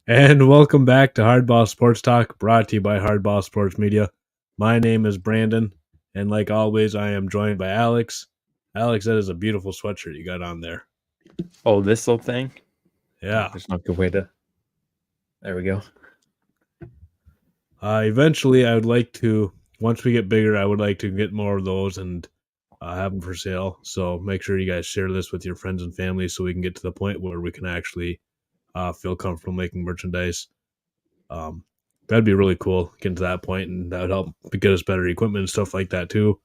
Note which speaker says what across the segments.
Speaker 1: And welcome back to Hardball Sports Talk, brought to you by Hardball Sports Media. My name is Brandon, and like always, I am joined by Alex. Alex, that is a beautiful sweatshirt you got on there.
Speaker 2: Oh, this little thing?
Speaker 1: Yeah.
Speaker 2: There's no good way to. There we go.
Speaker 1: Eventually, I would like to, once we get bigger, I would like to get more of those and have them for sale. So make sure you guys share this with your friends and family so we can get to the point where we can actually feel comfortable making merchandise. That'd be really cool getting to that point, and that would help get us better equipment and stuff like that too.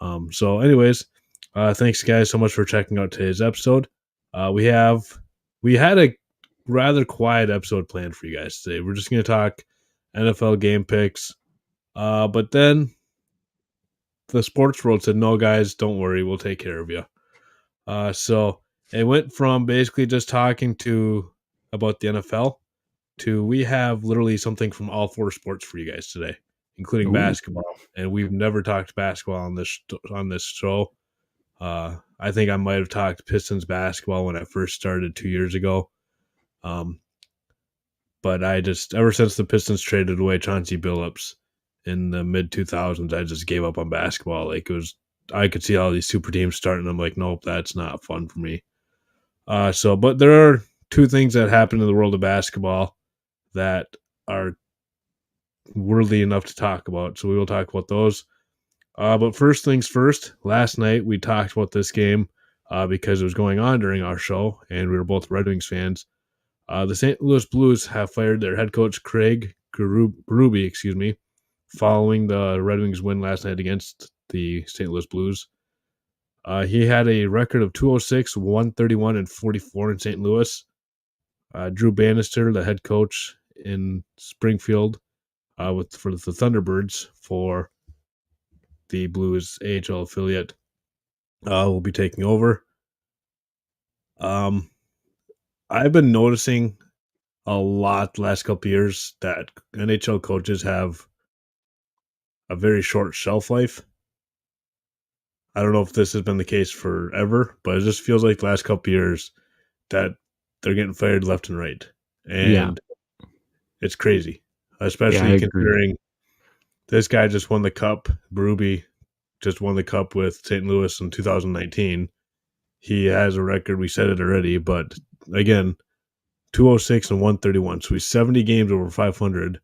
Speaker 1: Anyways, thanks guys so much for checking out today's episode. We had a rather quiet episode planned for you guys today. We're just going to talk NFL game picks, but then the sports world said, "No, guys, don't worry, we'll take care of you." So it went from basically just talking to about the NFL to we have literally something from all four sports for you guys today, including
Speaker 2: Ooh.
Speaker 1: basketball. And we've never talked basketball on this show. I think I might have talked Pistons basketball when I first started 2 years ago. But I just ever since the Pistons traded away Chauncey Billups in the mid 2000s, I just gave up on basketball. Like it was, I could see all these super teams starting. I'm like, nope, that's not fun for me. But there are two things that happen in the world of basketball that are worthy enough to talk about. So we will talk about those. But first things first, last night we talked about this game because it was going on during our show, and we were both Red Wings fans. The St. Louis Blues have fired their head coach, Craig Berube, following the Red Wings win last night against the St. Louis Blues. He had a record of 206, 131, and 44 in St. Louis. Drew Bannister, the head coach in Springfield, for the Thunderbirds for the Blues AHL affiliate, will be taking over. I've been noticing a lot the last couple of years that NHL coaches have a very short shelf life. I don't know if this has been the case forever, but it just feels like the last couple of years that they're getting fired left and right. And it's crazy, especially considering this guy just won the cup. Berube just won the cup with St. Louis in 2019. He has a record. We said it already, but again, 206 and 131. So he's 70 games over 500.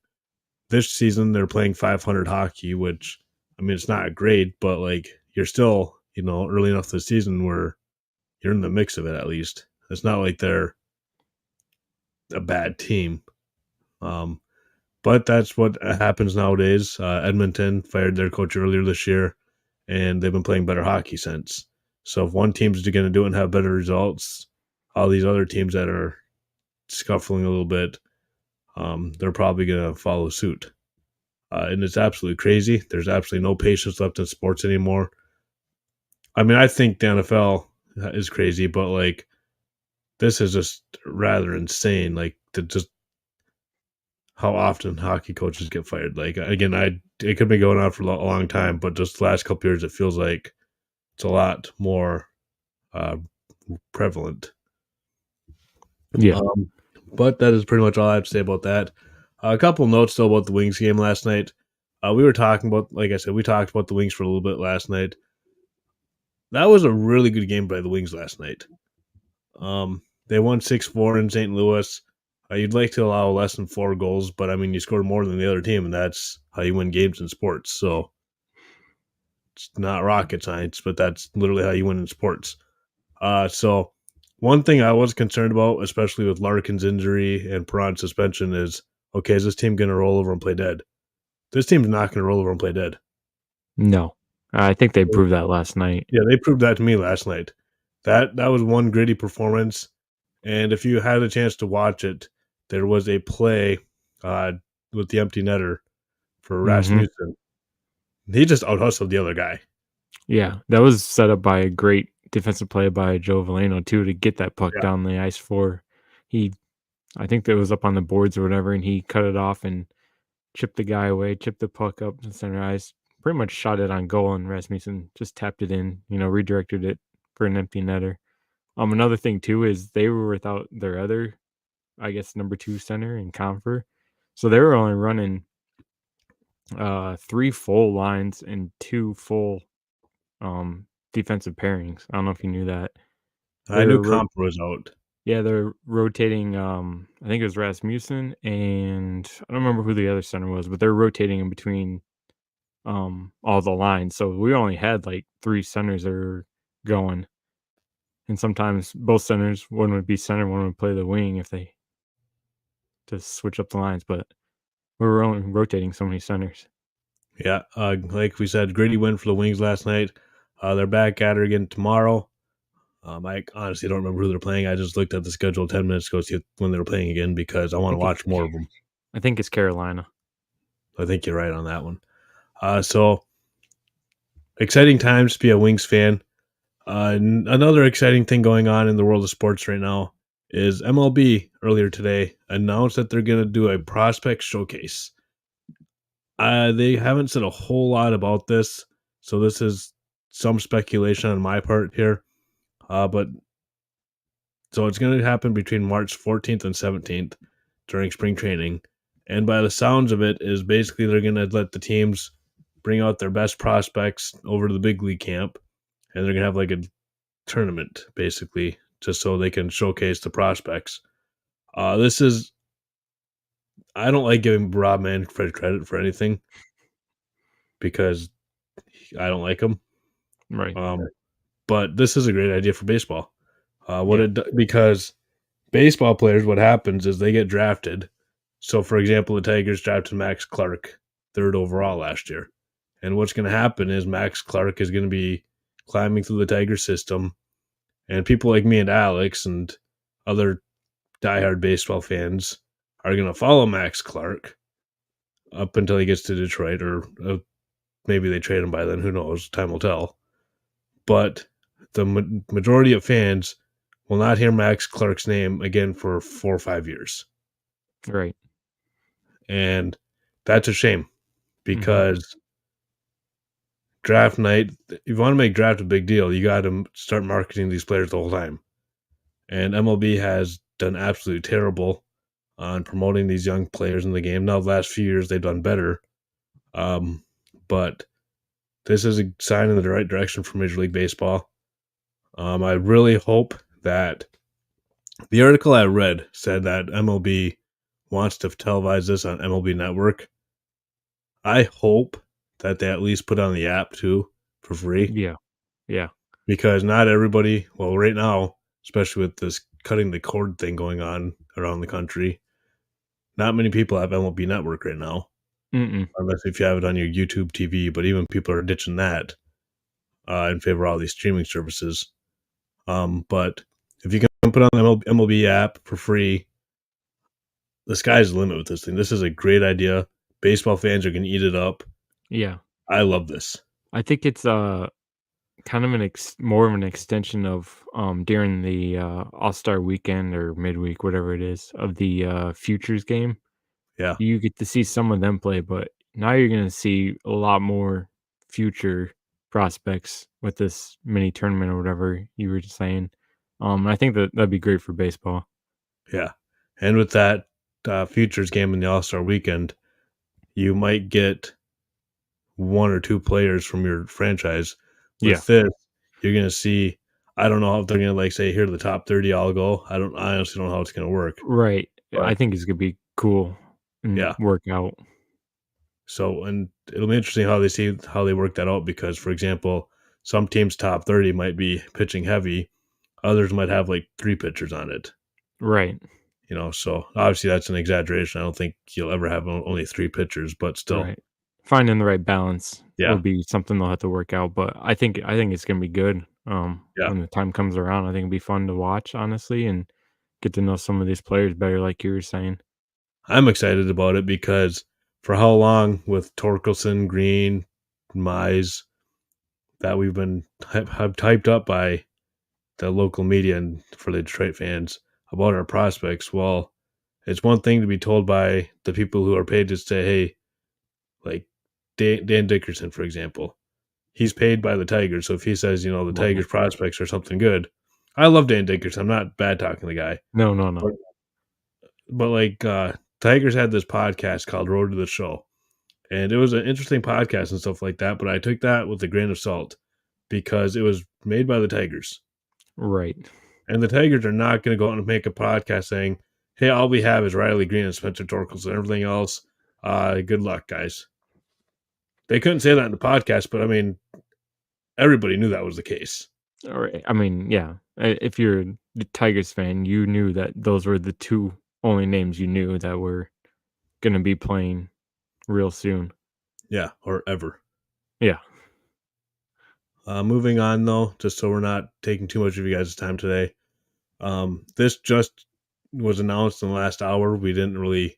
Speaker 1: This season, they're playing 500 hockey, which, I mean, it's not great, but like you're still, early enough this season where you're in the mix of it at least. It's not like they're a bad team. But that's what happens nowadays. Edmonton fired their coach earlier this year, and they've been playing better hockey since. So if one team's going to do it and have better results, all these other teams that are scuffling a little bit, they're probably going to follow suit. And it's absolutely crazy. There's absolutely no patience left in sports anymore. I mean, I think the NFL is crazy, but like this is just rather insane. Like just how often hockey coaches get fired. Like again, it could be going on for a long time, but just the last couple years, it feels like it's a lot more prevalent.
Speaker 2: Yeah.
Speaker 1: But that is pretty much all I have to say about that. A couple notes though about the Wings game last night. We were talking about, like I said, we talked about the Wings for a little bit last night. That was a really good game by the Wings last night. They won 6-4 in St. Louis. You'd like to allow less than 4 goals, but I mean, you scored more than the other team, and that's how you win games in sports. So it's not rocket science, but that's literally how you win in sports. So one thing I was concerned about, especially with Larkin's injury and Perron's suspension, is okay, is this team going to roll over and play dead? This team's not going to roll over and play dead.
Speaker 2: No. I think they proved that last night.
Speaker 1: Yeah, they proved that to me last night. That was one gritty performance. And if you had a chance to watch it, there was a play with the empty netter for Rasmussen. He just out-hustled the other guy.
Speaker 2: Yeah, that was set up by a great defensive play by Joe Veleno, too, to get that puck down the ice for. I think that was up on the boards or whatever, and he cut it off and chipped the guy away, chipped the puck up to center ice, pretty much shot it on goal, and Rasmussen just tapped it in, redirected it for an empty netter. Another thing, too, is they were without their other I guess, number 2 center in Confer. So they were only running 3 full lines and 2 full, defensive pairings. I don't know if you knew that.
Speaker 1: I
Speaker 2: They
Speaker 1: knew
Speaker 2: were
Speaker 1: Comp was out.
Speaker 2: yeah, they're rotating, I think it was Rasmussen, and I don't remember who the other center was, but they're rotating in between, all the lines. So we only had, like, 3 centers that were going, and sometimes both centers, one would be center, one would play the wing if they just switch up the lines, but we were only rotating so many centers.
Speaker 1: Yeah, like we said, gritty win for the Wings last night. They're back at her again tomorrow. I honestly don't remember who they're playing. I just looked at the schedule 10 minutes ago to see when they were playing again because I
Speaker 2: I
Speaker 1: want to
Speaker 2: think
Speaker 1: watch more of them.
Speaker 2: it's Carolina.
Speaker 1: I think you're right on that one. So exciting times to be a Wings fan. Another exciting thing going on in the world of sports right now is MLB earlier today announced that they're going to do a prospect showcase. They haven't said a whole lot about this, so this is some speculation on my part here. But so it's going to happen between March 14th and 17th during spring training. And by the sounds of it, is basically they're going to let the teams bring out their best prospects over to the big league camp, and they're going to have like a tournament basically, just so they can showcase the prospects. This is I don't like giving Rob Manfred credit for anything because I don't like him.
Speaker 2: Right.
Speaker 1: But this is a great idea for baseball.
Speaker 2: Yeah.
Speaker 1: Because baseball players, what happens is they get drafted. So, for example, the Tigers drafted Max Clark, third overall last year. And what's going to happen is Max Clark is going to be climbing through the Tiger system, and people like me and Alex and other diehard baseball fans are going to follow Max Clark up until he gets to Detroit, or maybe they trade him by then. Who knows? Time will tell. But the majority of fans will not hear Max Clark's name again for 4 or 5 years.
Speaker 2: Right.
Speaker 1: And that's a shame
Speaker 2: Mhm.
Speaker 1: because draft night, if you want to make draft a big deal, you got to start marketing these players the whole time. And MLB has done absolutely terrible on promoting these young players in the game. Now, the last few years, they've done better. But this is a sign in the right direction for Major League Baseball. I really hope that the article I read said that MLB wants to televise this on MLB Network. I hope that they at least put on the app too for free
Speaker 2: Yeah. Yeah.
Speaker 1: because not everybody, well, right now, especially with this cutting the cord thing going on around the country, not many people have MLB Network right now,
Speaker 2: Mm-mm.
Speaker 1: unless if you have it on your YouTube TV. But even people are ditching that in favor of all these streaming services. But if you can put on the MLB app for free, the sky's the limit with this thing. This is a great idea. Baseball fans are going to eat it up.
Speaker 2: Yeah.
Speaker 1: I love this.
Speaker 2: I think it's, kind of more of an extension of, during the, All-Star weekend or midweek, whatever it is, of the, Futures game.
Speaker 1: Yeah.
Speaker 2: You get to see some of them play, but now you're gonna see a lot more future prospects with this mini tournament or whatever you were just saying. I think that'd be great for baseball.
Speaker 1: Yeah. And with that futures game in the All Star weekend, you might get one or two players from your franchise.
Speaker 2: Yeah.
Speaker 1: With this, you're going to see, I don't know if they're going to like say, here are the top 30, I'll go. I honestly don't know how it's going to work.
Speaker 2: Right. I
Speaker 1: But
Speaker 2: think it's gonna be cool and
Speaker 1: yeah.
Speaker 2: work out.
Speaker 1: So, and it'll be interesting how they see how they work that out because, for example, some teams' top 30 might be pitching heavy, others might have like three pitchers on it.
Speaker 2: Right.
Speaker 1: So obviously that's an exaggeration. I don't think you'll ever have only three pitchers, but still,
Speaker 2: Right. Finding the right balance will
Speaker 1: yeah,
Speaker 2: be something they'll have to work out, but I think it's gonna be good.
Speaker 1: yeah.
Speaker 2: When the time comes around, I think it'll be fun to watch, honestly, and get to know some of these players better, like you were saying.
Speaker 1: I'm excited about it because for how long with Torkelson, Green, Mize, that we've been hyped up by the local media and for the Detroit fans about our prospects. Well, it's one thing to be told by the people who are paid to say, hey, like Dan Dickerson, for example, he's paid by the Tigers. So if he says, the
Speaker 2: Right.
Speaker 1: Tigers prospects are something good, I love Dan Dickerson. I'm not bad talking the guy.
Speaker 2: No, no,
Speaker 1: But
Speaker 2: no.
Speaker 1: but like Tigers had this podcast called Road to the Show, and it was an interesting podcast and stuff like that. But I took that with a grain of salt because it was made by the Tigers,
Speaker 2: Right.
Speaker 1: and the Tigers are not going to go out and make a podcast saying, "Hey, all we have is Riley Green and Spencer Torkelson, and everything else. Good luck, guys." They couldn't say that in the podcast, but I mean, everybody knew that was the case.
Speaker 2: Or I mean, yeah. If you're a Tigers fan, you knew that those were the two only names you knew that were gonna be playing real soon.
Speaker 1: Yeah, or ever.
Speaker 2: Yeah.
Speaker 1: Moving on, though, just so we're not taking too much of you guys' time today. This just was announced in the last hour. We didn't really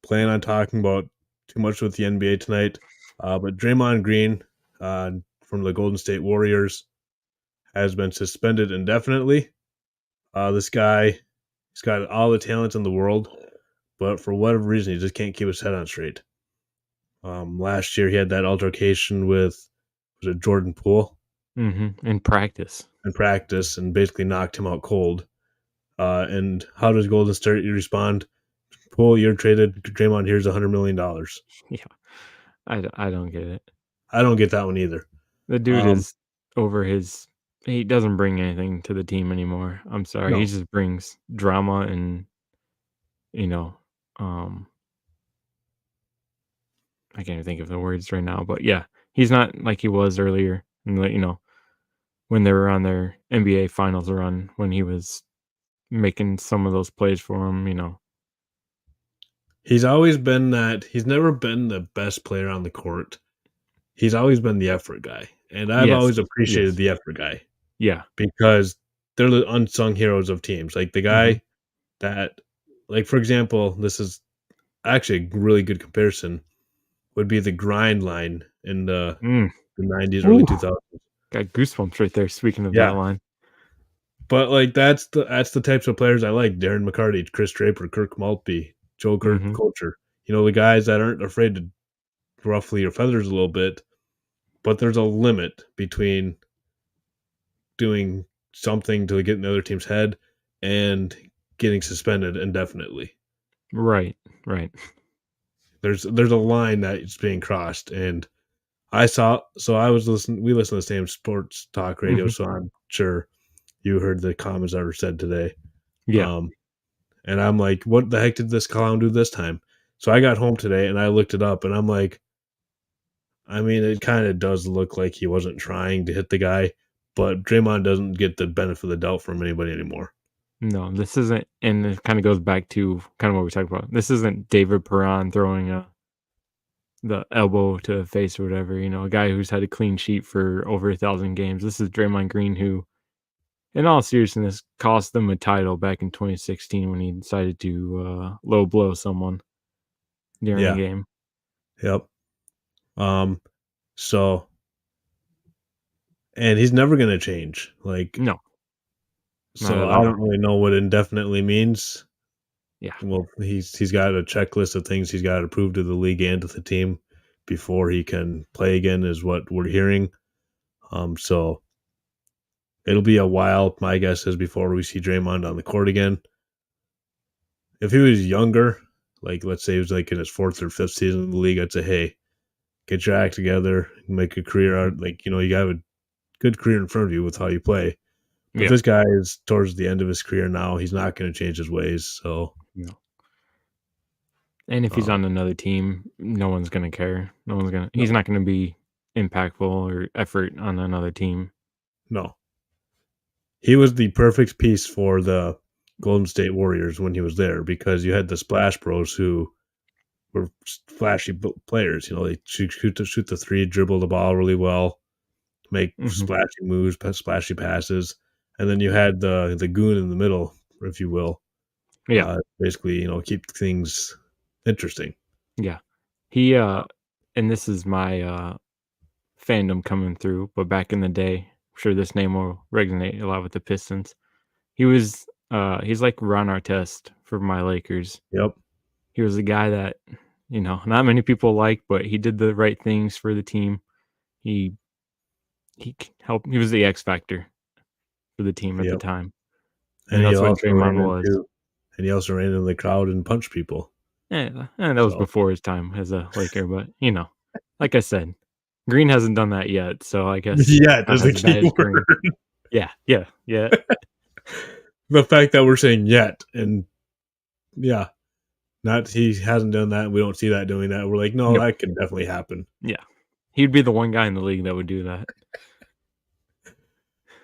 Speaker 1: plan on talking about too much with the NBA tonight, but Draymond Green from the Golden State Warriors has been suspended indefinitely. This guy, he's got all the talent in the world, but for whatever reason, he just can't keep his head on straight. Last year, he had that altercation with, was it Jordan Poole?
Speaker 2: In practice.
Speaker 1: In practice, and basically knocked him out cold. And how does Golden State respond? Poole, you're traded. Draymond, here's $100 million.
Speaker 2: Yeah. I don't get it.
Speaker 1: I don't get that one either.
Speaker 2: The dude is over his he doesn't bring anything to the team anymore. I'm sorry.
Speaker 1: No.
Speaker 2: He just brings drama and, you know, I can't even think of the words right now, but yeah, he's not like he was earlier. And you know, when they were on their NBA finals run, when he was making some of those plays for him, you know.
Speaker 1: He's always been that. He's never been the best player on the court. He's always been the effort guy. And I've
Speaker 2: Yes.
Speaker 1: always appreciated
Speaker 2: Yes.
Speaker 1: the effort guy
Speaker 2: Yeah.
Speaker 1: because they're the unsung heroes of teams. Like the guy that, like, for example, this is actually a really good comparison, would be the grind line in the
Speaker 2: Mm.
Speaker 1: 90s,
Speaker 2: Ooh.
Speaker 1: early 2000s.
Speaker 2: Got goosebumps right there. Speaking of
Speaker 1: Yeah.
Speaker 2: that line.
Speaker 1: But like that's the types of players I like. Darren McCarty, Chris Draper, Kirk Maltby, Joe Culture. You know, the guys that aren't afraid to ruffle your feathers a little bit, but there's a limit between doing something to get in the other team's head and getting suspended indefinitely.
Speaker 2: Right. Right.
Speaker 1: There's a line that is being crossed, and I was listening. We listen to the same sports talk radio, so I'm sure you heard the comments that were said today.
Speaker 2: Yeah.
Speaker 1: And I'm like, what the heck did this clown do this time? So I got home today and I looked it up, and I'm like, I mean, it kind of does look like he wasn't trying to hit the guy, but Draymond doesn't get the benefit of the doubt from anybody anymore.
Speaker 2: No, this isn't, and it kind of goes back to kind of what we talked about. This isn't David Perron throwing the elbow to the face or whatever. You know, a guy who's had a clean sheet for over 1,000 games. This is Draymond Green, who, in all seriousness, cost them a title back in 2016 when he decided to low blow someone during a game.
Speaker 1: Yep. So, and he's never going to change. Like,
Speaker 2: no.
Speaker 1: So I don't really know what indefinitely means.
Speaker 2: Yeah.
Speaker 1: Well, he's got a checklist of things he's got to prove to the league and to the team before he can play again, is what we're hearing. So it'll be a while, my guess is, before we see Draymond on the court again. If he was younger, like let's say he was like in his 4th or 5th season in the league, I'd say, hey, get your act together, make a career out. Like, you know, you have a good career in front of you with how you play. But this guy is towards the end of his career now. He's not going to change his ways. So,
Speaker 2: and if he's on another team, no one's going to care. No one's going to. He's not going to be impactful or effort on another team.
Speaker 1: No. He was the perfect piece for the Golden State Warriors when he was there, because you had the Splash Bros who were flashy players. You know, they shoot the three, dribble the ball really well, make splashy moves, splashy passes. And then you had the goon in the middle, if you will.
Speaker 2: Yeah.
Speaker 1: Basically, you know, keep things interesting.
Speaker 2: Yeah. He and this is my fandom coming through, but back in the day, I'm sure this name will resonate a lot with the Pistons. He was he's like Ron Artest for my Lakers.
Speaker 1: Yep.
Speaker 2: He was a guy that, you know, not many people like, but he did the right things for the team. He helped. He was the X factor for the team at the time.
Speaker 1: And
Speaker 2: that's what Draymond was.
Speaker 1: and he also ran into the crowd and punched people.
Speaker 2: Yeah, and that was
Speaker 1: So
Speaker 2: before his time as a Laker, but, like I said, Green hasn't done that yet, so I guess
Speaker 1: yeah,
Speaker 2: not
Speaker 1: there's a
Speaker 2: as
Speaker 1: key
Speaker 2: bad as Green.
Speaker 1: word.
Speaker 2: Yeah, yeah, yeah,
Speaker 1: The fact that we're saying yet, and yeah, not he hasn't done that. We don't see that doing that. We're like, no,
Speaker 2: no,
Speaker 1: that could definitely happen.
Speaker 2: yeah. He'd be the one guy in the league that would do that.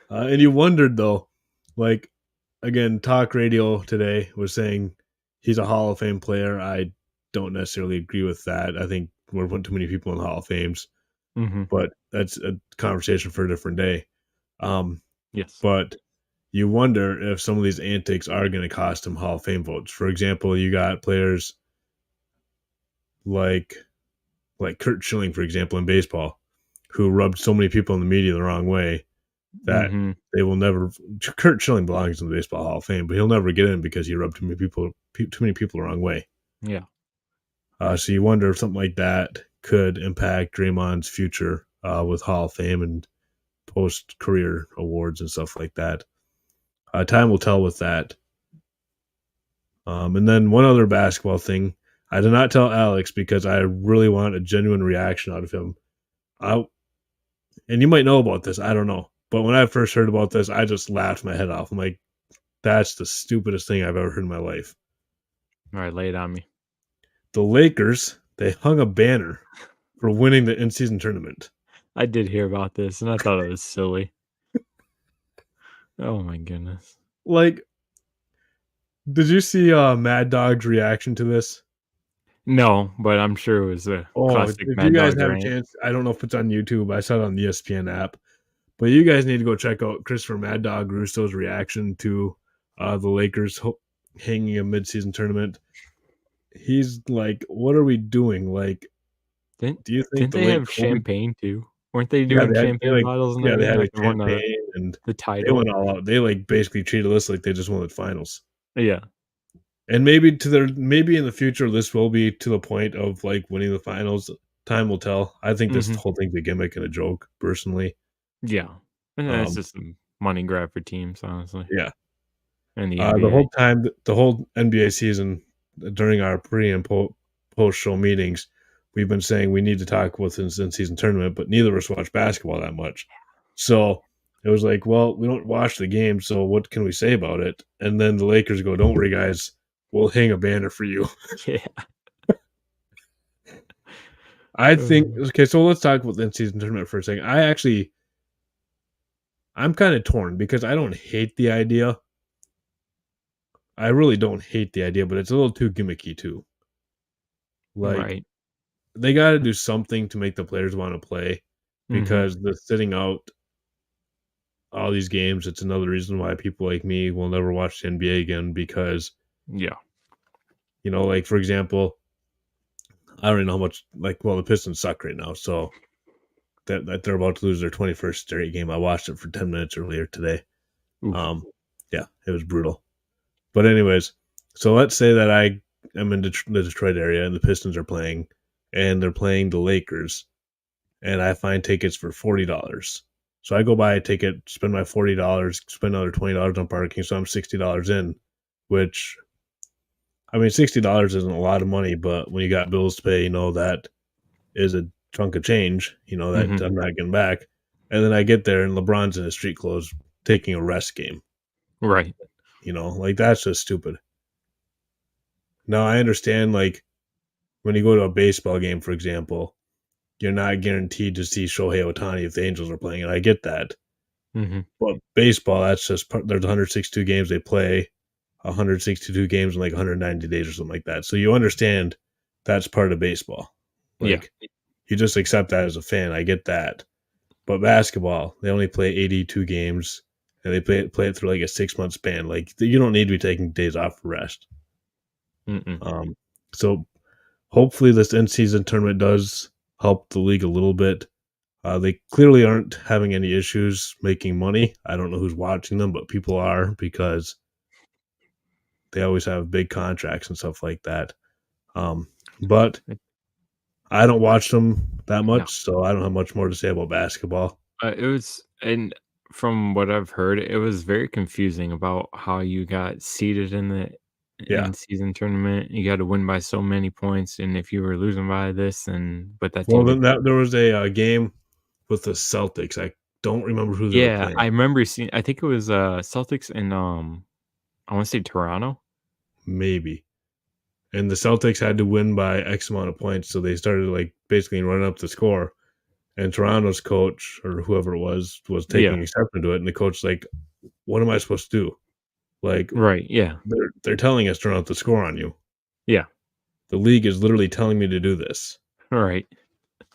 Speaker 1: And you wondered though, like again, talk radio today was saying he's a Hall of Fame player. I don't necessarily agree with that. I think we're putting too many people in the Hall of Fames,
Speaker 2: Mhm.
Speaker 1: but that's a conversation for a different day. Um,
Speaker 2: Yes.
Speaker 1: but you wonder if some of these antics are going to cost him Hall of Fame votes. For example, you got players like Kurt Schilling, for example, in baseball, who rubbed so many people in the media the wrong way that
Speaker 2: Mhm.
Speaker 1: they will never. Kurt Schilling belongs in the Baseball Hall of Fame, but he'll never get in because he rubbed too many people the wrong way.
Speaker 2: Yeah.
Speaker 1: So you wonder if something like that could impact Draymond's future with Hall of Fame and post career awards and stuff like that. Time will tell with that. And then one other basketball thing. I did not tell Alex because I really want a genuine reaction out of him. I and you might know about this. I don't know. But when I first heard about this, I just laughed my head off. I'm like, that's the stupidest thing I've ever heard in my life.
Speaker 2: Alright, lay it on me.
Speaker 1: The Lakers, they hung a banner for winning the in-season tournament.
Speaker 2: I did hear about this, and I thought it was silly. Oh my goodness.
Speaker 1: Like, did you see Mad Dog's reaction to this?
Speaker 2: No, but I'm sure it was a
Speaker 1: Oh,
Speaker 2: classic
Speaker 1: if you
Speaker 2: Mad
Speaker 1: guys
Speaker 2: Dog
Speaker 1: have a
Speaker 2: rant.
Speaker 1: chance, I don't know if it's on YouTube. I saw it on the ESPN app. But you guys need to go check out Christopher Mad Dog Russo's reaction to the Lakers hanging a midseason tournament. He's like, "What are we doing? Like,
Speaker 2: Didn't
Speaker 1: do you think
Speaker 2: didn't
Speaker 1: the
Speaker 2: they
Speaker 1: late
Speaker 2: have
Speaker 1: Kobe?"
Speaker 2: champagne too? Weren't they
Speaker 1: Yeah,
Speaker 2: doing champagne bottles in that
Speaker 1: they
Speaker 2: game
Speaker 1: had a
Speaker 2: after won
Speaker 1: champagne and
Speaker 2: the
Speaker 1: they went
Speaker 2: title?
Speaker 1: all out. They like basically treated us like they just won the finals.
Speaker 2: Yeah.
Speaker 1: And maybe in the future this will be to the point of like winning the finals. Time will tell. I think this
Speaker 2: Mhm.
Speaker 1: whole thing's a gimmick and a joke, personally.
Speaker 2: Yeah. And then it's
Speaker 1: Um,
Speaker 2: just a money grab for teams, honestly,
Speaker 1: yeah.
Speaker 2: and the
Speaker 1: The
Speaker 2: NBA.
Speaker 1: whole time, the whole NBA season, during our pre and post show meetings, we've been saying we need to talk with this in season tournament, but neither of us watch basketball that much. So it was like, well, we don't watch the game, so what can we say about it? And then the Lakers go, "Don't worry, guys, we'll hang a banner for you."
Speaker 2: Yeah.
Speaker 1: I think
Speaker 2: Uh,
Speaker 1: okay, so let's talk about the in season tournament for a second. I'm kind of torn because I don't hate the idea. I really don't hate the idea, but it's a little too gimmicky too. Like
Speaker 2: right.
Speaker 1: they got to do something to make the players want to play
Speaker 2: Mhm.
Speaker 1: because the sitting out all these games, it's another reason why people like me will never watch the NBA again because,
Speaker 2: Yeah.
Speaker 1: like for example, I don't even know how much the Pistons suck right now, so that they're about to lose their 21st straight game. I watched it for 10 minutes earlier today.
Speaker 2: Oof.
Speaker 1: Um yeah, it was brutal. But anyways, so let's say that I am in the Detroit area and the Pistons are playing and they're playing the Lakers and I find tickets for $40. So I go buy a ticket, spend my $40, spend another $20 on parking, so I'm $60 in, which I mean $60 isn't a lot of money, but when you got bills to pay, that is a chunk of change, that
Speaker 2: Mhm.
Speaker 1: I'm not getting back. And then I get there and LeBron's in his street clothes taking a rest game.
Speaker 2: Right.
Speaker 1: Like that's just stupid. Now I understand like when you go to a baseball game, for example, you're not guaranteed to see Shohei Ohtani if the Angels are playing, and I get that.
Speaker 2: Mhm.
Speaker 1: But baseball, that's just there's 162 games they play, 162 games in like 190 days or something like that. So you understand that's part of baseball.
Speaker 2: Yeah.
Speaker 1: Like you just accept that as a fan. I get that. But basketball, they only play 82 games and they play it through like a 6 month span. Like you don't need to be taking days off for rest.
Speaker 2: Mm-mm.
Speaker 1: Um, so hopefully this end season tournament does help the league a little bit. They clearly aren't having any issues making money. I don't know who's watching them, but people are because they always have big contracts and stuff like that. But
Speaker 2: It
Speaker 1: I don't watch them that
Speaker 2: no.
Speaker 1: much, so I don't have much more to say about basketball.
Speaker 2: It was and from what I've heard, it was very confusing about how you got seated in the
Speaker 1: Yeah.
Speaker 2: in season tournament. You got to win by so many points, and if you were losing by this, and but that
Speaker 1: Well,
Speaker 2: team
Speaker 1: then
Speaker 2: could.
Speaker 1: there was a game with the Celtics. I don't remember who they were
Speaker 2: Yeah,
Speaker 1: playing.
Speaker 2: I remember seeing. I think it was Celtics and I want to say Toronto.
Speaker 1: Maybe. And the Celtics had to win by X amount of points, so they started like basically running up the score. And Toronto's coach or whoever it was
Speaker 2: Yeah,
Speaker 1: taking exception to it, and the coach like, "What am I supposed to do? Like,
Speaker 2: right. Yeah,
Speaker 1: they're telling us to run up the score on you.
Speaker 2: yeah.
Speaker 1: The league is literally telling me to do this."
Speaker 2: All right.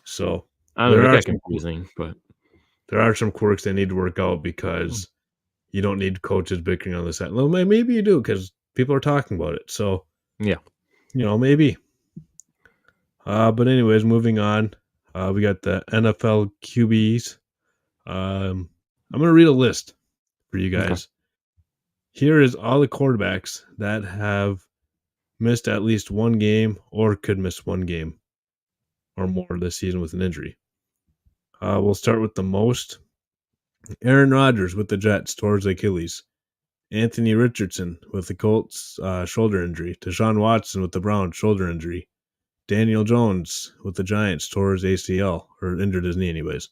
Speaker 1: So
Speaker 2: I don't know.
Speaker 1: there
Speaker 2: It
Speaker 1: are
Speaker 2: got
Speaker 1: some
Speaker 2: confusing, but
Speaker 1: quirks they need to work out
Speaker 2: mm,
Speaker 1: because you don't need coaches bickering on the side. Well, maybe you do because people are talking about it. So
Speaker 2: yeah.
Speaker 1: maybe. But anyways, moving on. We got the NFL QBs. I'm gonna read a list for you
Speaker 2: Okay.
Speaker 1: guys. Here is all the quarterbacks that have missed at least one game or could miss one game or more this season with an injury. We'll start with the most. Aaron Rodgers with the Jets towards Achilles. Anthony Richardson with the Colts shoulder injury. Deshaun Watson with the Browns shoulder injury. Daniel Jones with the Giants towards ACL or injured his knee anyways.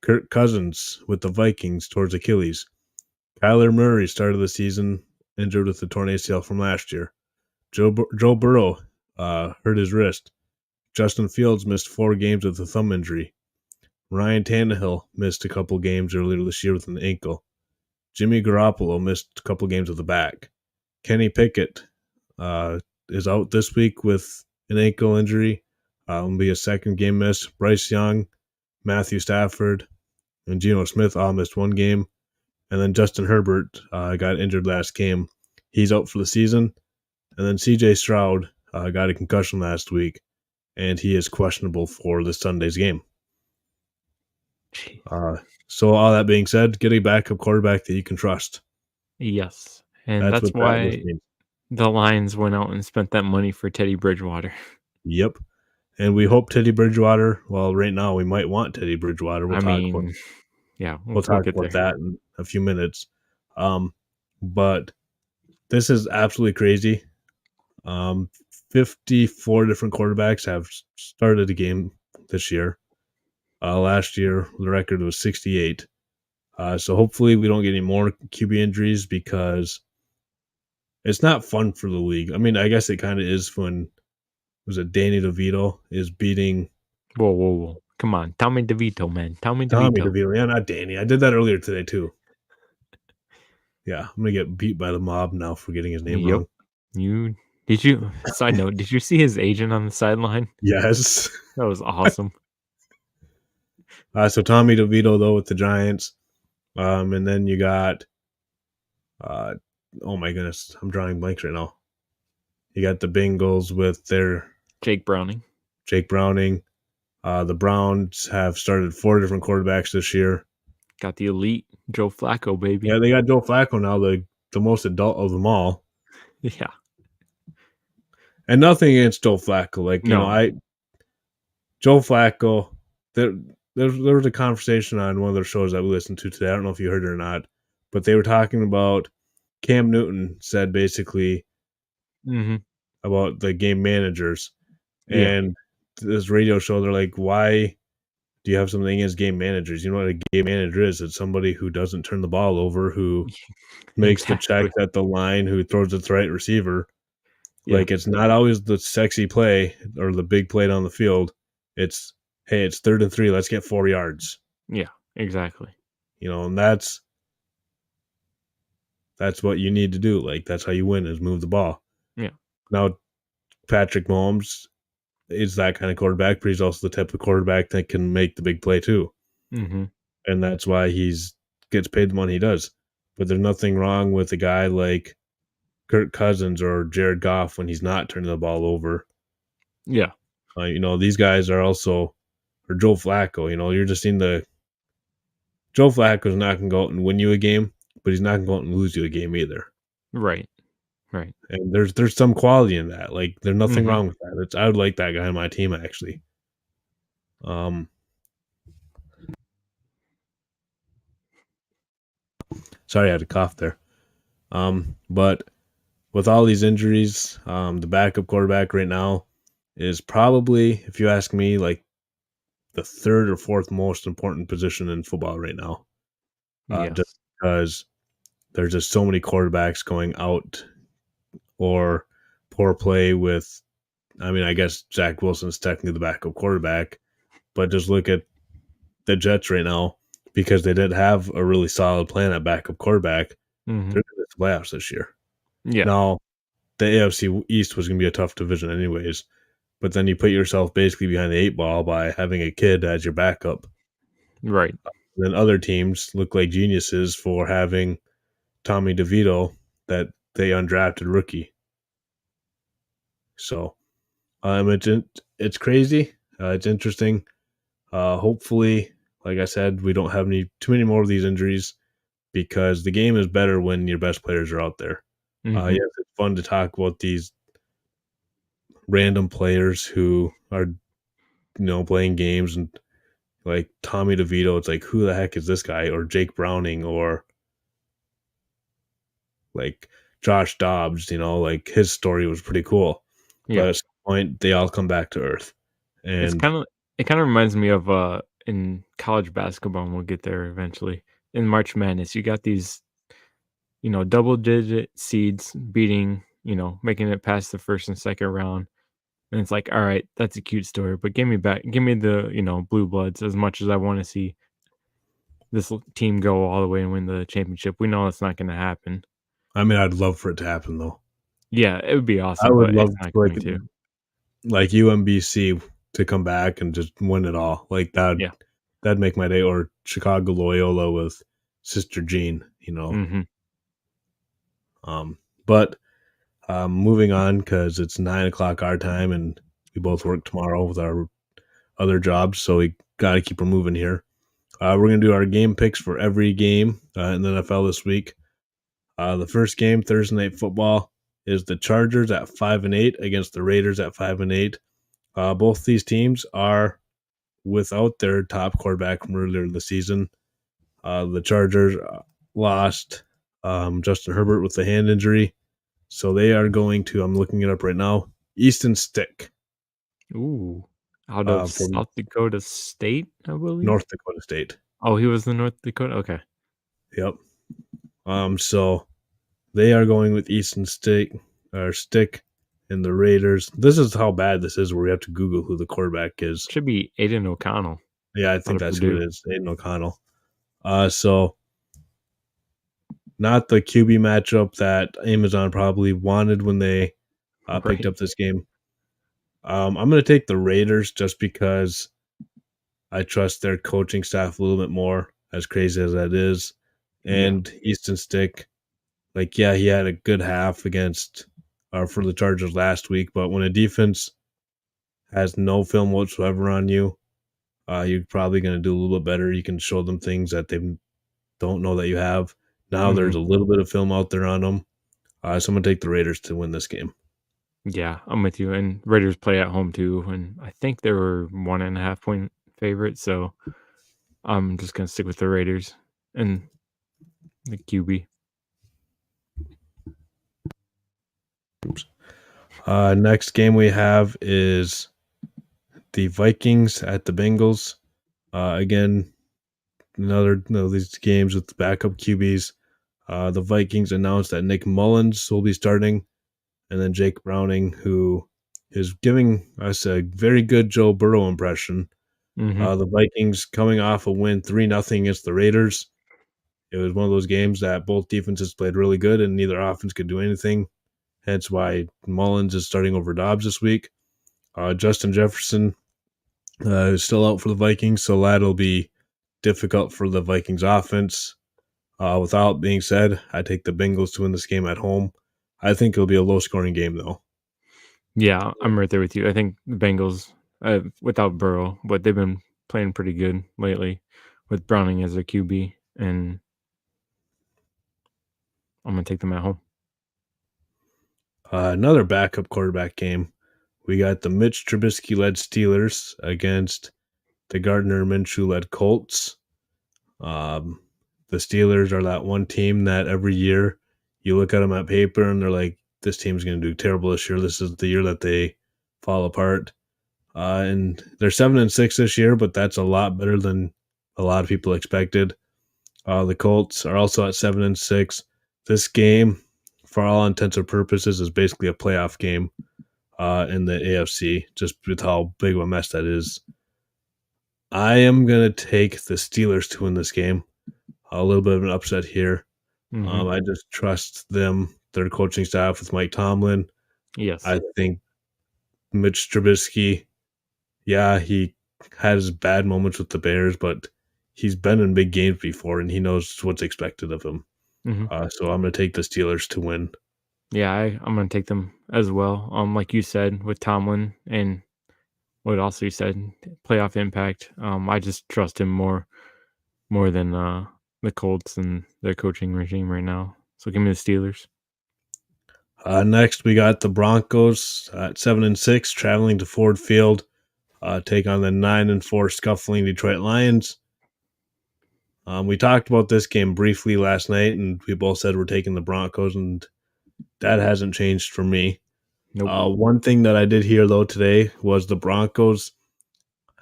Speaker 1: Kirk Cousins with the Vikings towards Achilles. Kyler Murray started the season injured with the torn ACL from last year. Joe Burrow hurt his wrist. Justin Fields missed 4 games with a thumb injury. Ryan Tannehill missed a couple games earlier this year with an ankle. Jimmy Garoppolo missed a couple games with a back. Kenny Pickett is out this week with an ankle injury. Will be a second game miss. Bryce Young, Matthew Stafford, and Geno Smith all missed one game. And then Justin Herbert got injured last game. He's out for the season. And then CJ Stroud got a concussion last week, and he is questionable for this Sunday's game.
Speaker 2: Jeez.
Speaker 1: So all that being said, get a backup quarterback that you can trust.
Speaker 2: Yes, and
Speaker 1: That's
Speaker 2: that's
Speaker 1: what that list
Speaker 2: why
Speaker 1: means.
Speaker 2: the Lions went out and spent that money for Teddy Bridgewater.
Speaker 1: Yep. And we hope Teddy Bridgewater. Well, right now we might want Teddy Bridgewater.
Speaker 2: I mean, yeah,
Speaker 1: We'll
Speaker 2: we'll
Speaker 1: talk
Speaker 2: get
Speaker 1: about
Speaker 2: there.
Speaker 1: that in a few minutes. But this is absolutely crazy. 54 different quarterbacks have started a game this year. Last year, the record was 68. So hopefully we don't get any more QB injuries because it's not fun for the league. I mean, I guess it kind of is when was it Danny DeVito is beating
Speaker 2: Whoa, whoa, whoa! Come on, Tommy DeVito, man, Tommy
Speaker 1: Tommy
Speaker 2: DeVito.
Speaker 1: DeVito. Yeah, not Danny. I did that earlier today too. Yeah, I'm gonna get beat by the mob now for getting his name
Speaker 2: Yep.
Speaker 1: wrong.
Speaker 2: You did you? Side note: did you see his agent on the sideline?
Speaker 1: Yes.
Speaker 2: That was awesome.
Speaker 1: So Tommy DeVito though with the Giants, and then you got, uh, oh my goodness, I'm drawing blanks right now. You got the Bengals with their
Speaker 2: Jake Browning
Speaker 1: Jake Browning. The Browns have started 4 different quarterbacks this year.
Speaker 2: got the elite Joe Flacco, baby.
Speaker 1: Yeah, they got Joe Flacco now, the most adult of them all.
Speaker 2: Yeah.
Speaker 1: And nothing against Joe Flacco. Like,
Speaker 2: No.
Speaker 1: Joe Flacco, there was a conversation on one of their shows that we listened to today. I don't know if you heard it or not, but they were talking about Cam Newton said basically
Speaker 2: Hmm.
Speaker 1: about the game managers.
Speaker 2: Yeah.
Speaker 1: And this radio show, they're like, why do you have something against game managers? You know what a game manager is? It's somebody who doesn't turn the ball over, who makes the check
Speaker 2: Exactly.
Speaker 1: at the line, who throws it to the right receiver.
Speaker 2: Yeah.
Speaker 1: Like, it's not always the sexy play or the big play down the field. It's, hey, it's 3rd and 3. Let's get 4 yards.
Speaker 2: Yeah. Exactly.
Speaker 1: And that's what you need to do. Like, that's how you win is move the ball.
Speaker 2: Yeah.
Speaker 1: Now, Patrick Mahomes is that kind of quarterback, but he's also the type of quarterback that can make the big play too.
Speaker 2: Hmm.
Speaker 1: And that's why he's gets paid the money he does. But there's nothing wrong with a guy like Kirk Cousins or Jared Goff when he's not turning the ball over.
Speaker 2: Yeah.
Speaker 1: These guys are also, or Joe Flacco. You're just seeing Joe Flacco's not going to go out and win you a game, but he's not going to go out and lose you a game either.
Speaker 2: Right. Right.
Speaker 1: And there's some quality in that. Like, there's nothing
Speaker 2: Hmm.
Speaker 1: wrong with that. I would like that guy on my team actually. Sorry, I had a cough there. But with all these injuries, the backup quarterback right now is probably, if you ask me, like the third or fourth most important position in football right now. Just
Speaker 2: Yes.
Speaker 1: because there's just so many quarterbacks going out or poor play with. I mean, I guess Zach Wilson's technically the backup quarterback, but just look at the Jets right now because they didn't have a really solid plan at backup quarterback.
Speaker 2: Hmm.
Speaker 1: They're in the playoffs this year.
Speaker 2: Yeah.
Speaker 1: Now, the AFC East was going to be a tough division, anyways. But then you put yourself basically behind the eight ball by having a kid as your backup.
Speaker 2: Right.
Speaker 1: Then other teams look like geniuses for having Tommy DeVito, that they undrafted rookie. So it's crazy. It's interesting. Hopefully, like I said, we don't have too many more of these injuries because the game is better when your best players are out there.
Speaker 2: Hmm.
Speaker 1: Yes, it's fun to talk about these random players who are playing games and like Tommy DeVito. It's like, who the heck is this guy? Or Jake Browning or like Josh Dobbs. Like his story was pretty cool. But
Speaker 2: Yeah.
Speaker 1: at some point, they all come back to earth.
Speaker 2: It's
Speaker 1: And
Speaker 2: kind of it kind of reminds me of in college basketball, and we'll get there eventually. In March Madness, you got these, double digit seeds beating, making it past the first and second round. And it's like, all right, that's a cute story, but give me the, blue bloods as much as I want to see this team go all the way and win the championship. We know it's not going to happen.
Speaker 1: I mean, I'd love for it to happen though.
Speaker 2: Yeah, it would be
Speaker 1: I
Speaker 2: awesome,
Speaker 1: would
Speaker 2: but
Speaker 1: love
Speaker 2: it's not
Speaker 1: like
Speaker 2: going to.
Speaker 1: UMBC to come back and just win it all. Like
Speaker 2: Yeah.
Speaker 1: that'd make my day. Or Chicago Loyola with Sister Jean.
Speaker 2: Hmm.
Speaker 1: But moving on because it's 9 o'clock our time and we both work tomorrow with our other jobs, so we got to keep her moving here. We're gonna do our game picks for every game in the NFL this week. The first game, Thursday Night Football, is the Chargers at 5-8 against the Raiders at 5-8. Both these teams are without their top quarterback from earlier in the season. The Chargers lost Justin Herbert with a hand injury, so they are going to. I'm looking it up right now. Easton Stick
Speaker 2: Ooh, out of
Speaker 1: from
Speaker 2: South Dakota State, I believe.
Speaker 1: North Dakota State.
Speaker 2: Oh, he was in North Dakota. Okay.
Speaker 1: Yep. So they are going with Easton Stick and the Raiders. This is how bad this is, where we have to Google who the quarterback is.
Speaker 2: Should be Aiden O'Connell
Speaker 1: Yeah, I
Speaker 2: out
Speaker 1: think
Speaker 2: of
Speaker 1: that's who
Speaker 2: Purdue.
Speaker 1: it is. Aiden O'Connell. So not the QB matchup that Amazon probably wanted when they picked
Speaker 2: Right.
Speaker 1: up this game. I'm going to take the Raiders just because I trust their coaching staff a little bit more, as crazy as that is.
Speaker 2: Yeah.
Speaker 1: And Easton Stick, like, yeah, he had a good half against for the Chargers last week, but when a defense has no film whatsoever on you, you're probably going to do a little bit better. You can show them things that they don't know that you have. Now there's
Speaker 2: Mhm.
Speaker 1: a little bit of film out there on them. So I'm going to take the Raiders to win this game.
Speaker 2: Yeah, I'm with you, and Raiders play at home too, and I think they were 1.5 point favorites, so I'm just gonna stick with the Raiders and the QB.
Speaker 1: Next game we have is the Vikings at the Bengals. Again, another of these games with backup QBs. The Vikings announced that Nick Mullins will be starting, and then Jake Browning, who is giving us a very good Joe Burrow impression.
Speaker 2: Mhm.
Speaker 1: The Vikings coming off a win 3-0 against the Raiders. It was one of those games that both defenses played really good, and neither offense could do anything. Hence why Mullins is starting over Dobbs this week. Justin Jefferson is still out for the Vikings, so that'll be difficult for the Vikings offense. Without being said, I take the Bengals to win this game at home. I think it'll be a low-scoring game, though.
Speaker 2: Yeah, I'm right there with you. I think the Bengals, without Burrow, but they've been playing pretty good lately with Browning as their QB, and I'm gonna take them at home.
Speaker 1: Another backup quarterback game. We got the Mitch Trubisky-led Steelers against the Gardner Minshew-led Colts. The Steelers are that one team that every year you look at them at paper and they're like, this team's going to do terrible this year. This is the year that they fall apart. And they're 7-6 this year, but that's a lot better than a lot of people expected. The Colts are also at 7-6. This game, for all intents and purposes, is basically a playoff game in the AFC, just with how big of a mess that is. I am going to take the Steelers to win this game. A little bit of an upset here. I just trust them, their coaching staff with Mike Tomlin.
Speaker 2: Yes.
Speaker 1: I think Mitch Trubisky, yeah, he has bad moments with the Bears, but he's been in big games before, and he knows what's expected of him. So I'm going to take the Steelers to win.
Speaker 2: Yeah, I'm going to take them as well. Like you said, with Tomlin and what also you said, playoff impact. I just trust him more than the Colts and their coaching regime right now. So give me the Steelers.
Speaker 1: Next, we got the Broncos at 7-6, traveling to Ford Field, take on the 9-4 scuffling Detroit Lions. We talked about this game briefly last night, and we both said we're taking the Broncos, and that hasn't changed for me.
Speaker 2: Nope.
Speaker 1: One thing that I did hear, though, today was the Broncos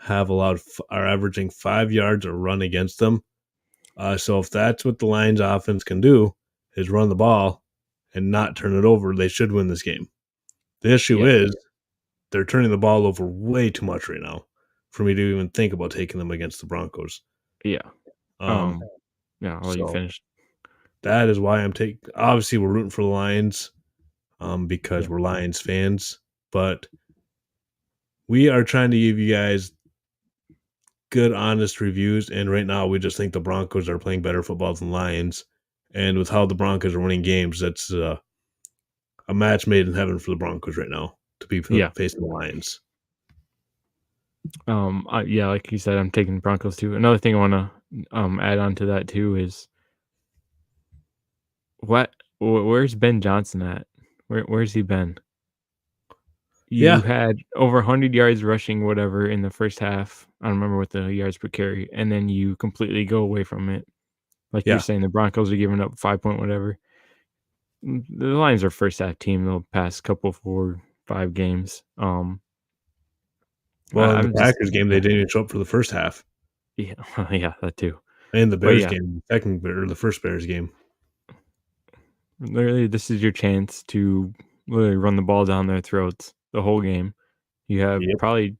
Speaker 1: are averaging 5 yards a run against them. So if that's what the Lions offense can do, is run the ball and not turn it over, they should win this game. The issue is they're turning the ball over way too much right now for me to even think about taking them against the Broncos.
Speaker 2: Yeah. I'll let you finish.
Speaker 1: That is why I'm taking. Obviously, we're rooting for the Lions because we're Lions fans, but we are trying to give you guys good, honest reviews. And right now, we just think the Broncos are playing better football than Lions. And with how the Broncos are winning games, that's a match made in heaven for the Broncos right now to be facing the Lions.
Speaker 2: Like you said, I'm taking Broncos too. Another thing I want to add on to that too is where's Ben Johnson at? Where's he been? You had over 100 yards rushing, whatever, in the first half. I don't remember what the yards per carry, and then you completely go away from it. Like you're saying, the Broncos are giving up 5 point whatever. The Lions are first half team the past 4-5 games.
Speaker 1: Well, in the Packers game, they didn't even show up for the first half.
Speaker 2: Yeah, yeah, that too.
Speaker 1: And the Bears game, the first Bears game.
Speaker 2: Literally, this is your chance to literally run the ball down their throats the whole game. You have probably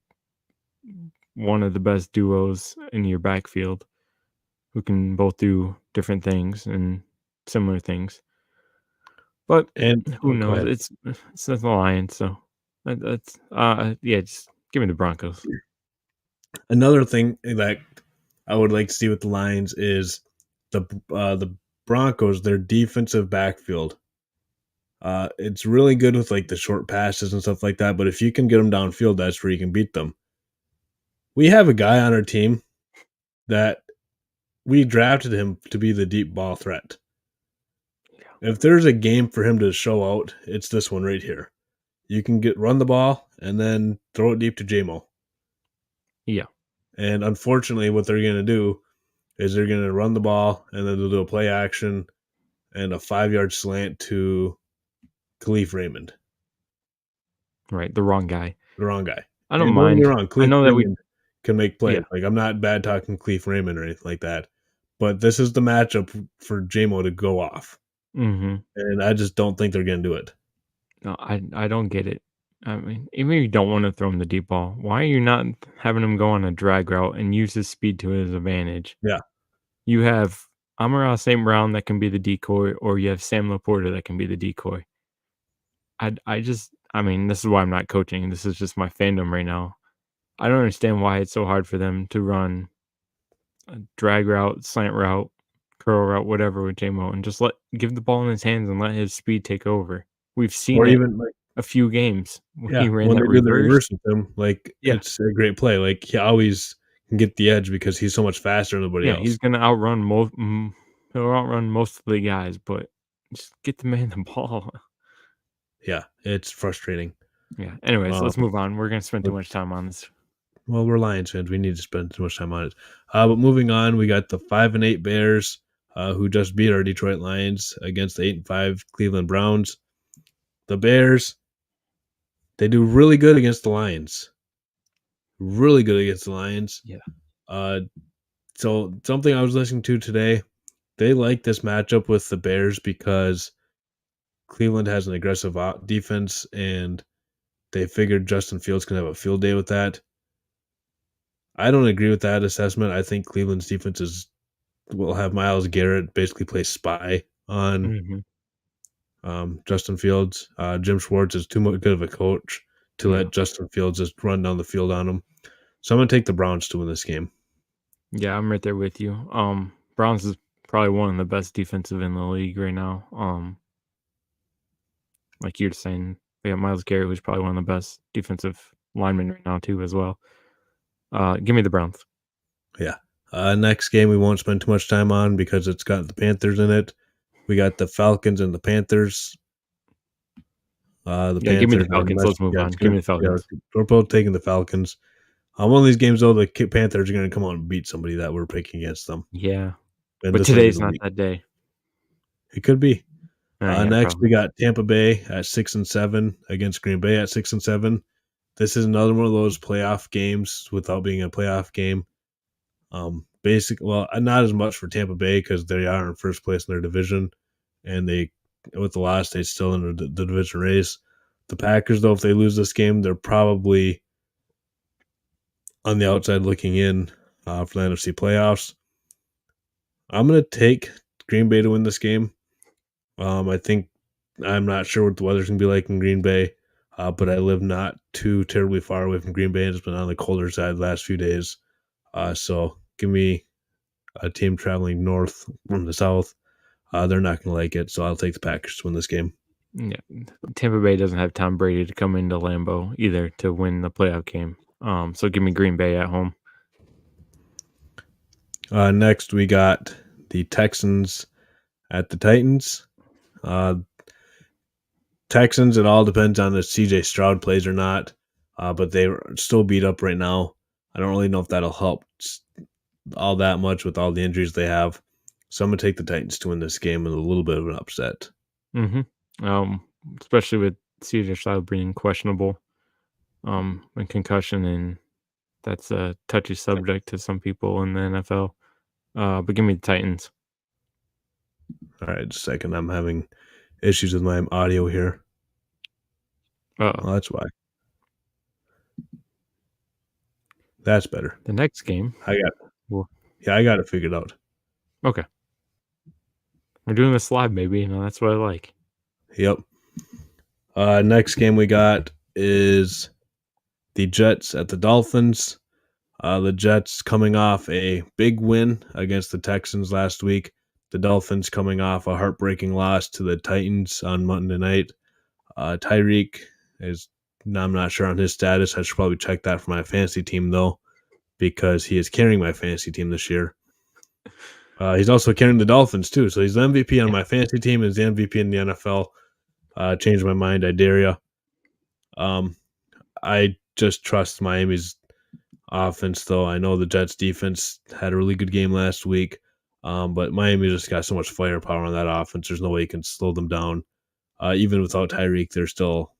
Speaker 2: one of the best duos in your backfield who can both do different things and similar things. But who knows? It's the Lions, so that's just give me the Broncos.
Speaker 1: Another thing that I would like to see with the Lions is the Broncos, their defensive backfield. It's really good with like the short passes and stuff like that, but if you can get them downfield, that's where you can beat them. We have a guy on our team that we drafted him to be the deep ball threat. Yeah. If there's a game for him to show out, it's this one right here. You can run the ball and then throw it deep to J-Mo.
Speaker 2: Yeah.
Speaker 1: And unfortunately, what they're going to do is they're going to run the ball and then they'll do a play action and a 5-yard slant to Khalif Raymond.
Speaker 2: Right, the wrong guy.
Speaker 1: I don't mind. You're wrong.
Speaker 2: I know that we
Speaker 1: can make plays. Yeah. Like I'm not bad talking Khalif Raymond or anything like that, but this is the matchup for J-Mo to go off, and I just don't think they're going to do it.
Speaker 2: No, I don't get it. I mean, even if you don't want to throw him the deep ball, why are you not having him go on a drag route and use his speed to his advantage?
Speaker 1: Yeah,
Speaker 2: you have Amon-Ra St. Brown that can be the decoy, or you have Sam Laporta that can be the decoy. I mean, this is why I'm not coaching. This is just my fandom right now. I don't understand why it's so hard for them to run a drag route, slant route, curl route, whatever with J-Mo, and just give the ball in his hands and let his speed take over. We've seen a few games when he ran that reverse
Speaker 1: with him. It's a great play. Like he always can get the edge because he's so much faster than everybody else.
Speaker 2: He's gonna outrun most. He'll outrun most of the guys, but just get the man the ball.
Speaker 1: Yeah, it's frustrating.
Speaker 2: Yeah. Anyways, let's move on. We're gonna spend too much time on this.
Speaker 1: Well, we're Lions fans. We need to spend too much time on it. But moving on, we got the 5-8 Bears, who just beat our Detroit Lions against the 8-5 Cleveland Browns. The Bears, they do really good against the Lions. Really good against the Lions.
Speaker 2: Yeah.
Speaker 1: So something I was listening to today, they like this matchup with the Bears because Cleveland has an aggressive defense, and they figured Justin Fields can have a field day with that. I don't agree with that assessment. I think Cleveland's defense will have Myles Garrett basically play spy on Justin Fields. Jim Schwartz is too much good of a coach to let Justin Fields just run down the field on him. So I'm going to take the Browns to win this game.
Speaker 2: Yeah, I'm right there with you. Browns is probably one of the best defensive in the league right now. Like you're saying, they got Myles Garrett, who's probably one of the best defensive linemen right now too, as well. Give me the Browns.
Speaker 1: Yeah. Next game we won't spend too much time on because it's got the Panthers in it. We got the Falcons and the Panthers.
Speaker 2: Give me the Falcons. Let's move on. Give me the Falcons.
Speaker 1: We're both taking the Falcons. One of these games, though, the Panthers are going to come out and beat somebody that we're picking against them.
Speaker 2: Yeah. But today's not that day.
Speaker 1: It could be. Next, we got Tampa Bay at 6-7 against Green Bay at 6-7. This is another one of those playoff games without being a playoff game. Not as much for Tampa Bay because they are in first place in their division, and with the loss, they're still in the division race. The Packers, though, if they lose this game, they're probably on the outside looking in for the NFC playoffs. I'm going to take Green Bay to win this game. I'm not sure what the weather's going to be like in Green Bay, but I live not too terribly far away from Green Bay. It's been on the colder side the last few days. So give me a team traveling north from the south. They're not going to like it, so I'll take the Packers to win this game.
Speaker 2: Yeah, Tampa Bay doesn't have Tom Brady to come into Lambeau either to win the playoff game. So give me Green Bay at home.
Speaker 1: Next, we got the Texans at the Titans. Texans, it all depends on if CJ Stroud plays or not, but they're still beat up right now. I don't really know if that'll help all that much with all the injuries they have. So I'm going to take the Titans to win this game with a little bit of an upset.
Speaker 2: Especially with CJ Stroud being questionable and concussion, and that's a touchy subject to some people in the NFL. But give me the Titans.
Speaker 1: All right, just a second. I'm having issues with my audio here. Well, that's why. That's better.
Speaker 2: The next game.
Speaker 1: I got it figured out.
Speaker 2: Okay. We're doing this live, baby. That's what I like.
Speaker 1: Yep. Next game we got is the Jets at the Dolphins. The Jets coming off a big win against the Texans last week. The Dolphins coming off a heartbreaking loss to the Titans on Monday night. Tyreek I'm not sure on his status. I should probably check that for my fantasy team, though, because he is carrying my fantasy team this year. He's also carrying the Dolphins, too. So he's the MVP on my fantasy team. He's the MVP in the NFL. Changed my mind. I dare you. I just trust Miami's offense, though. I know the Jets' defense had a really good game last week, but Miami just got so much firepower on that offense. There's no way you can slow them down. Even without Tyreek, there's still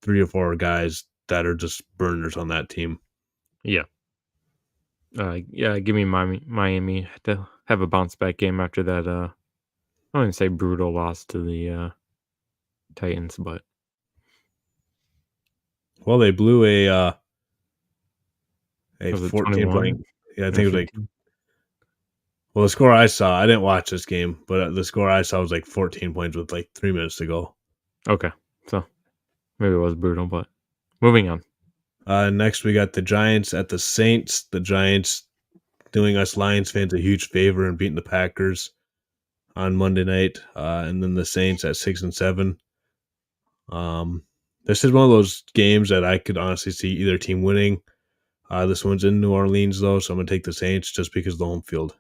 Speaker 1: 3 or 4 guys that are just burners on that team.
Speaker 2: Yeah. Give me Miami to have a bounce back game after that. I wouldn't say brutal loss to the Titans, but
Speaker 1: well, they blew a 14 point. Yeah, I think it was 15? Well, the score I saw, I didn't watch this game, but the score I saw was like 14 points with like 3 minutes to go.
Speaker 2: Okay, so maybe it was brutal, but moving on.
Speaker 1: Next, we got the Giants at the Saints. The Giants doing us Lions fans a huge favor and beating the Packers on Monday night, and then the Saints at 6-7. This is one of those games that I could honestly see either team winning. This one's in New Orleans, though, so I'm going to take the Saints just because of the home field.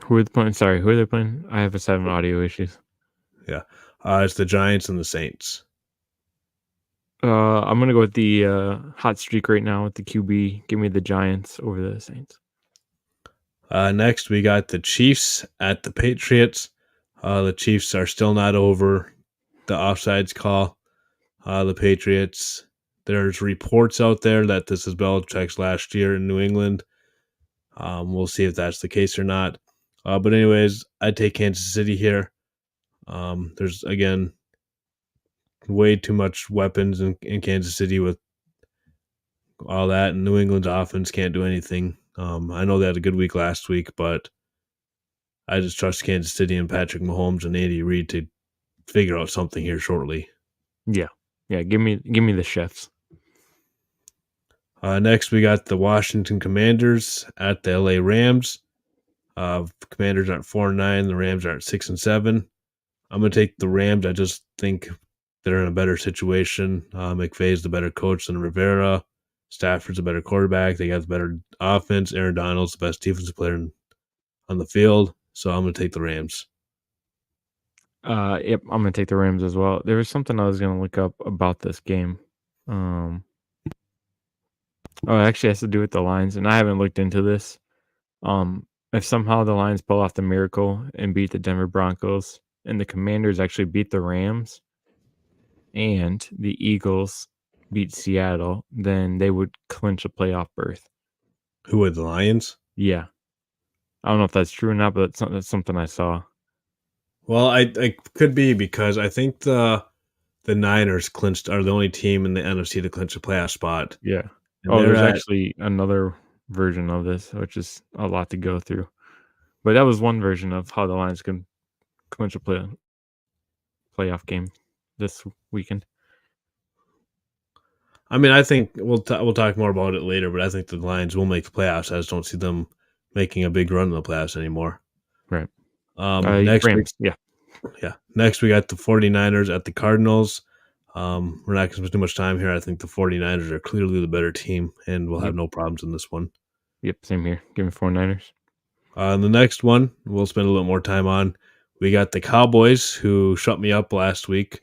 Speaker 2: Who are they playing? I have 7 audio issues.
Speaker 1: Yeah. It's the Giants and the Saints.
Speaker 2: I'm going to go with the hot streak right now with the QB. Give me the Giants over the Saints.
Speaker 1: Next, we got the Chiefs at the Patriots. The Chiefs are still not over the offsides call. The Patriots. There's reports out there that this is Belichick's last year in New England. We'll see if that's the case or not. But anyways, I'd take Kansas City here. There's, again, way too much weapons in Kansas City with all that, and New England's offense can't do anything. I know they had a good week last week, but I just trust Kansas City and Patrick Mahomes and Andy Reid to figure out something here shortly.
Speaker 2: Yeah. Give me the Chiefs.
Speaker 1: Next, we got the Washington Commanders at the LA Rams. Commanders aren't 4-9. The Rams aren't 6-7. I'm going to take the Rams. I just think they're in a better situation. McVay's the better coach than Rivera. Stafford's a better quarterback. They got the better offense. Aaron Donald's the best defensive player on the field. So I'm going to take the Rams.
Speaker 2: Yep, I'm going to take the Rams as well. There was something I was going to look up about this game. It actually has to do with the Lions, and I haven't looked into this. If somehow the Lions pull off the miracle and beat the Denver Broncos, and the Commanders actually beat the Rams, and the Eagles beat Seattle, then they would clinch a playoff berth.
Speaker 1: Who would, the Lions?
Speaker 2: Yeah. I don't know if that's true or not, but that's something I saw.
Speaker 1: Well, I could be, because I think the Niners are the only team in the NFC to clinch a playoff spot.
Speaker 2: Yeah. There's actually another version of this, which is a lot to go through. But that was one version of how the Lions can clinch a playoff game this weekend.
Speaker 1: I mean, I think we'll talk more about it later, but I think the Lions will make the playoffs. I just don't see them making a big run in the playoffs anymore.
Speaker 2: Right.
Speaker 1: Next
Speaker 2: Rams,
Speaker 1: yeah. Next, we got the 49ers at the Cardinals. We're not going to spend too much time here. I think the 49ers are clearly the better team, and we'll have no problems in this one.
Speaker 2: Yep, same here. Give me 49ers.
Speaker 1: The next one we'll spend a little more time on. We got the Cowboys, who shut me up last week,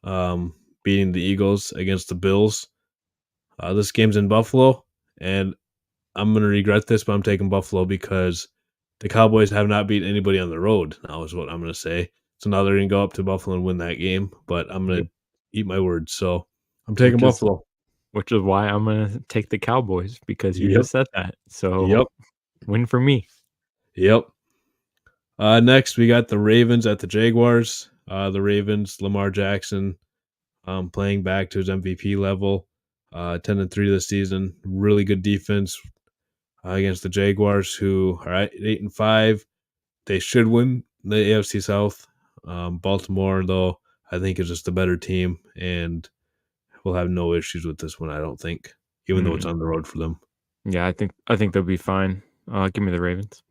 Speaker 1: beating the Eagles against the Bills. This game's in Buffalo, and I'm going to regret this, but I'm taking Buffalo because the Cowboys have not beat anybody on the road, now is what I'm going to say. So now they're going to go up to Buffalo and win that game, but I'm going to eat my words. So I'm taking Buffalo.
Speaker 2: Which is why I'm going to take the Cowboys, because you just said that. So win for me.
Speaker 1: Yep. Next, we got the Ravens at the Jaguars. The Ravens, Lamar Jackson, playing back to his MVP level. 10-3 this season. Really good defense against the Jaguars, who are at 8-5. They should win the AFC South. Baltimore, though, I think is just a better team, and we'll have no issues with this one, I don't think, even though it's on the road for them.
Speaker 2: Yeah, I think they'll be fine. Give me the Ravens.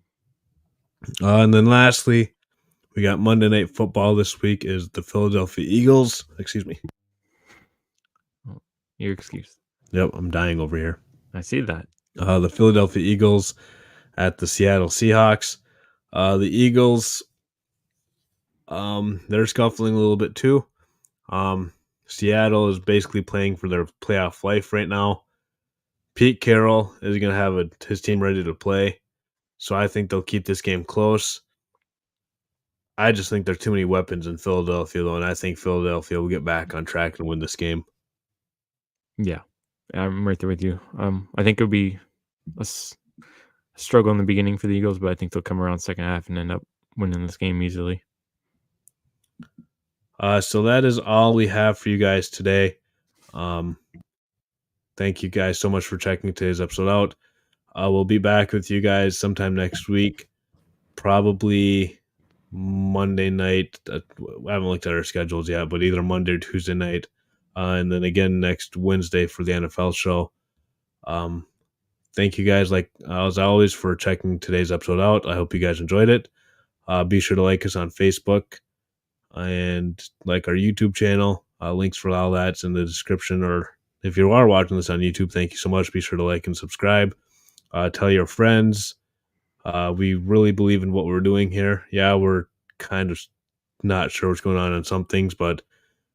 Speaker 1: And then lastly, we got Monday Night Football this week is the Philadelphia Eagles. Excuse me.
Speaker 2: Your excuse.
Speaker 1: Yep, I'm dying over here.
Speaker 2: I see that.
Speaker 1: The Philadelphia Eagles at the Seattle Seahawks. The Eagles, they're scuffling a little bit too. Seattle is basically playing for their playoff life right now. Pete Carroll is going to have his team ready to play. So I think they'll keep this game close. I just think there's too many weapons in Philadelphia, though, and I think Philadelphia will get back on track and win this game.
Speaker 2: Yeah, I'm right there with you. I think it'll be a struggle in the beginning for the Eagles, but I think they'll come around second half and end up winning this game easily.
Speaker 1: So that is all we have for you guys today. Thank you guys so much for checking today's episode out. We'll be back with you guys sometime next week, probably Monday night. I haven't looked at our schedules yet, but either Monday or Tuesday night, and then again next Wednesday for the NFL show. Thank you guys, as always, for checking today's episode out. I hope you guys enjoyed it. Be sure to like us on Facebook and like our YouTube channel. Links for all that's in the description, or if you are watching this on YouTube, thank you so much. Be sure to like and subscribe. Tell your friends. We really believe in what we're doing here. Yeah, we're kind of not sure what's going on some things, but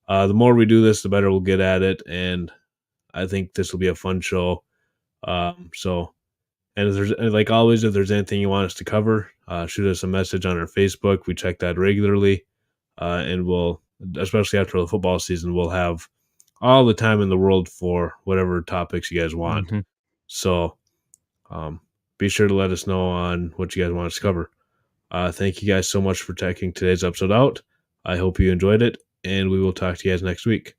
Speaker 1: the more we do this, the better we'll get at it, and I think this will be a fun show. So And if there's, like always, if there's anything you want us to cover, shoot us a message on our Facebook. We check that regularly, and we'll, especially after the football season, we'll have all the time in the world for whatever topics you guys want.
Speaker 2: Mhm.
Speaker 1: So be sure to let us know on what you guys want us to cover. Thank you guys so much for checking today's episode out. I hope you enjoyed it, and we will talk to you guys next week.